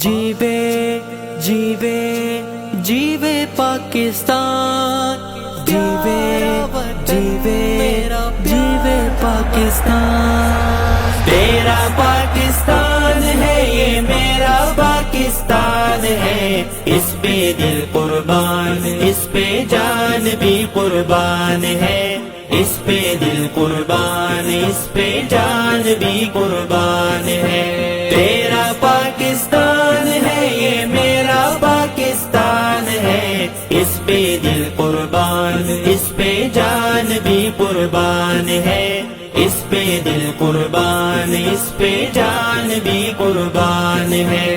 جیوے جیوے جیوے پاکستان، جیوے جیوے جیوے پاکستان، تیرا پاکستان ہے یہ میرا پاکستان ہے، اس پہ دل قربان اس پہ جان بھی قربان ہے، اس پہ دل قربان اس پہ جان بھی قربان ہے، تیرا پاکستان ہے یہ میرا پاکستان ہے، اس پہ دل قربان اس پہ جان بھی قربان ہے، اس پہ دل قربان اس پہ جان بھی قربان ہے،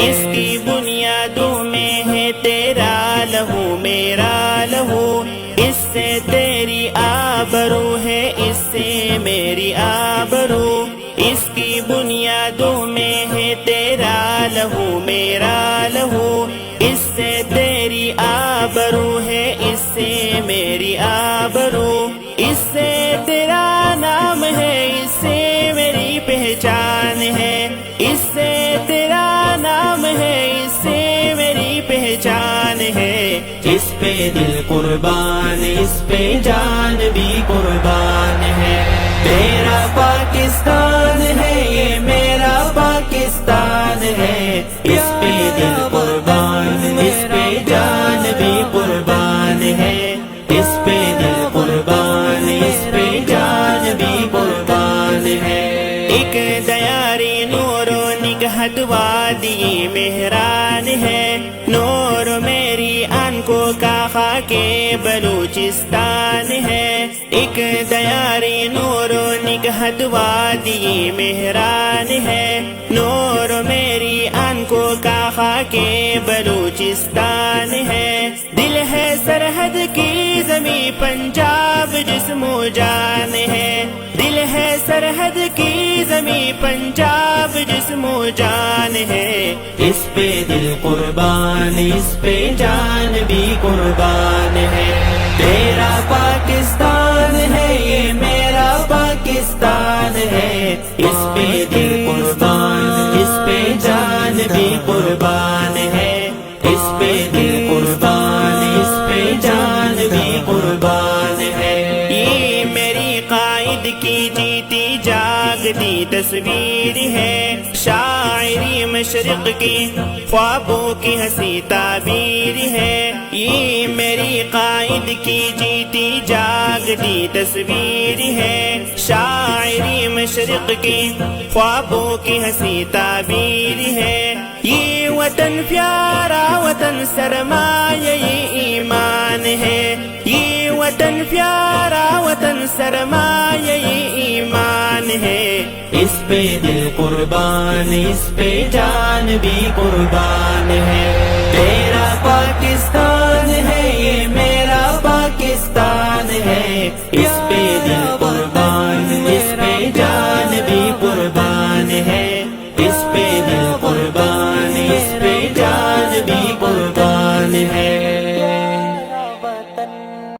اس کی بنیادوں میں ہے تیرا لہو میرا لہو، اس سے تیری آبرو ہے اس سے میری آبرو، اس کی بنیادوں میں ہے تیرا لہو میرا لہو، اس سے تیری آبرو ہے اس سے میری آبرو، اس سے تیرا نام ہے اس سے میری پہچان ہے، اس سے تیرا نام ہے اس سے میری پہچان ہے، اس پہ دل قربان اس پہ جان بھی قربان ہے، تیرا پاکستان ہے یہ میرا پاکستان ہے، اس پہ دل قربان اس پہ جان بھی قربان ہے، اس پہ دل قربان اس پہ جان بھی قربان ہے، ایک دیاری نور و نگہت وادی مہران ہے، نور میری آنکھوں کا خاک بلوچستان ہے، ایک دیاری نور و نگہت وادی مہران ہے، نور میری آنکھوں کا خاک بلوچستان ہے، دل ہے سرحد کی زمیں پنجاب جسم و جان ہے، دل ہے سرحد کی زمیں پنجاب جسم و جان ہے، اس پہ دل قربان اس پہ جان بھی قربان ہے، تیرا پاکستان ہے یہ میرا پاکستان ہے، اس پہ دل قربان اس پہ جان بھی قربان ہے، اس پہ دل قربان اس پہ جان بھی قربان ہے، یہ میری قائد کی جیتی جاگتی تصویر ہے، شاعری مشرق کی خوابوں کی ہنسی تعبیر ہے، یہ میری قائد کی جیتی جاگتی تصویر ہے، شاعری مشرق کی خوابوں کی ہنسی تعبیر ہے، یہ وطن پیارا وطن سرمایہ یہ ایمان ہے، یہ وطن پیارا وطن سرمایہ یہ ایمان ہے، اس پہ دل قربان اس پہ جان بھی قربان ہے، تیرا پاکستان ہے یہ میرا پاکستان ہے، اس